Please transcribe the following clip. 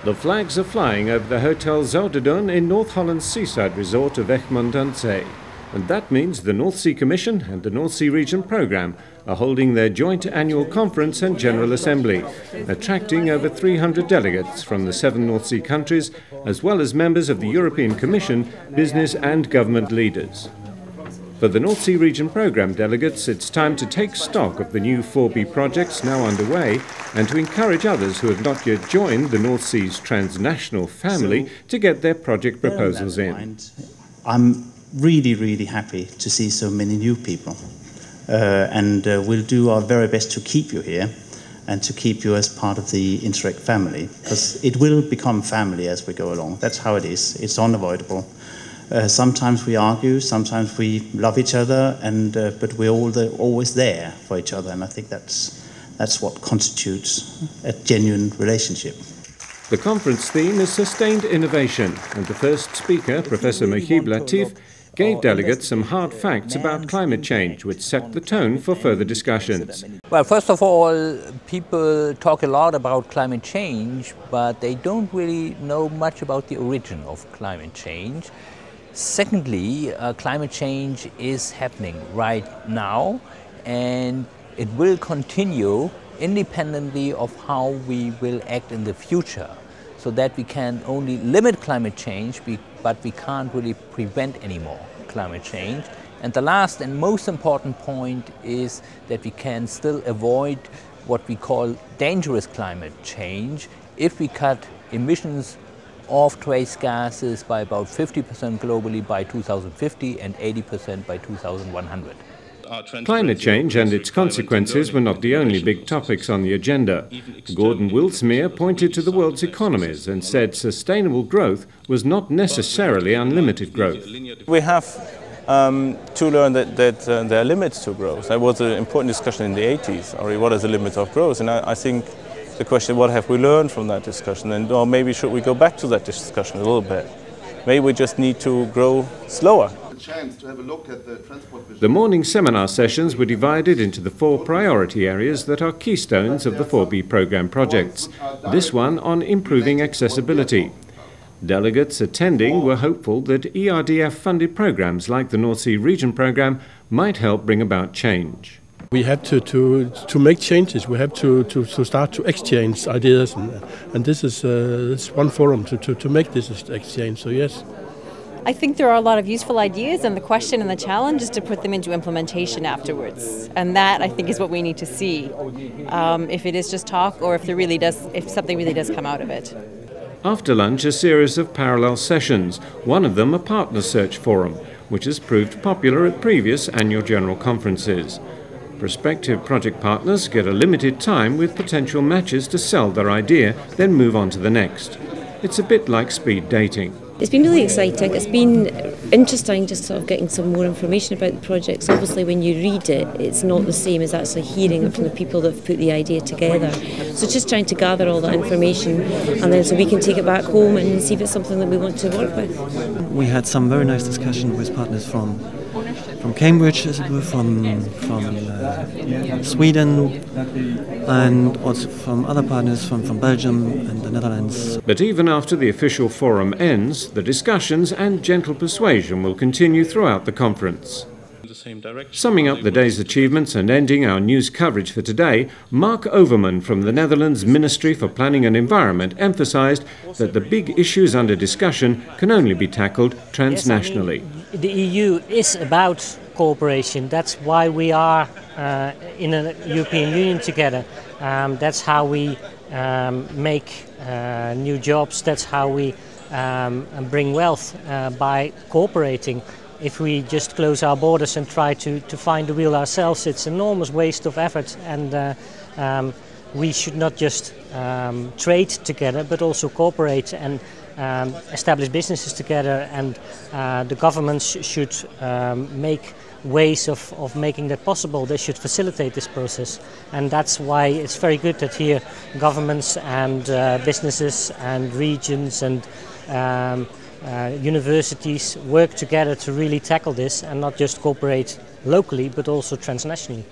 The flags are flying over the Hotel Zouterdun in North Holland's seaside resort of Egmond aan Zee. And that means the North Sea Commission and the North Sea Region Programme are holding their joint annual conference and General Assembly, attracting over 300 delegates from the 7 North Sea countries, as well as members of the European Commission, business and government leaders. For the North Sea Region Programme delegates, it's time to take stock of the new 4B projects now underway and to encourage others who have not yet joined the North Sea's transnational family to get their project proposals in. I'm really happy to see so many new people, and we'll do our very best to keep you here and to keep you as part of the Interreg family, because it will become family as we go along. That's how it is. It's unavoidable. Sometimes we argue, sometimes we love each other, but we're always there for each other, and I think that's what constitutes a genuine relationship. The conference theme is Sustained Innovation, and the first speaker, Professor Mohib Latif, gave delegates some hard facts about climate change, which set the tone for further discussions. Well, first of all, people talk a lot about climate change, but they don't really know much about the origin of climate change. Secondly, climate change is happening right now, and it will continue independently of how we will act in the future, so that we can only limit climate change, but we can't really prevent any more climate change. And the last and most important point is that we can still avoid what we call dangerous climate change if we cut emissions of trace gases by about 50% globally by 2050 and 80% by 2100. Climate change and its consequences were not the only big topics on the agenda. Gordon Wilmsmeier pointed to the world's economies and said sustainable growth was not necessarily unlimited growth. We have to learn that there are limits to growth. That was an important discussion in the 80s, or what is the limit of growth? And I think the question, what have we learned from that discussion? And or maybe should we go back to that discussion a little bit? Maybe we just need to grow slower. The morning seminar sessions were divided into the 4 priority areas that are keystones of the 4B programme projects. This one on improving accessibility. Delegates attending were hopeful that ERDF-funded programmes like the North Sea Region Programme might help bring about change. We had to make changes. We have to start to exchange ideas, and this is one forum to make this exchange. So yes. I think there are a lot of useful ideas, and the question and the challenge is to put them into implementation afterwards. And that, I think, is what we need to see. If it is just talk, or if something really does come out of it. After lunch, a series of parallel sessions, one of them a partner search forum, which has proved popular at previous annual general conferences. Prospective project partners get a limited time with potential matches to sell their idea, then move on to the next. It's a bit like speed dating. It's been really exciting. It's been interesting just sort of getting some more information about the projects. Obviously when you read it, it's not the same as actually hearing it from the people that have put the idea together. So just trying to gather all that information, and then so we can take it back home and see if it's something that we want to work with. We had some very nice discussion with partners from Cambridge, from Sweden, and also from other partners from Belgium and the Netherlands. But even after the official forum ends, the discussions and gentle persuasion will continue throughout the conference. Summing up the day's achievements and ending our news coverage for today, Mark Overman from the Netherlands Ministry for Planning and Environment emphasised that the big issues under discussion can only be tackled transnationally. The EU is about cooperation. That's why we are in a European Union together. That's how we make new jobs. That's how we bring wealth by cooperating. If we just close our borders and try to find the wheel ourselves, it's an enormous waste of effort, and we should not just trade together but also cooperate and establish businesses together, and the governments should make ways of making that possible. They should facilitate this process, and that's why it's very good that here governments and businesses and regions and universities work together to really tackle this and not just cooperate locally but also transnationally.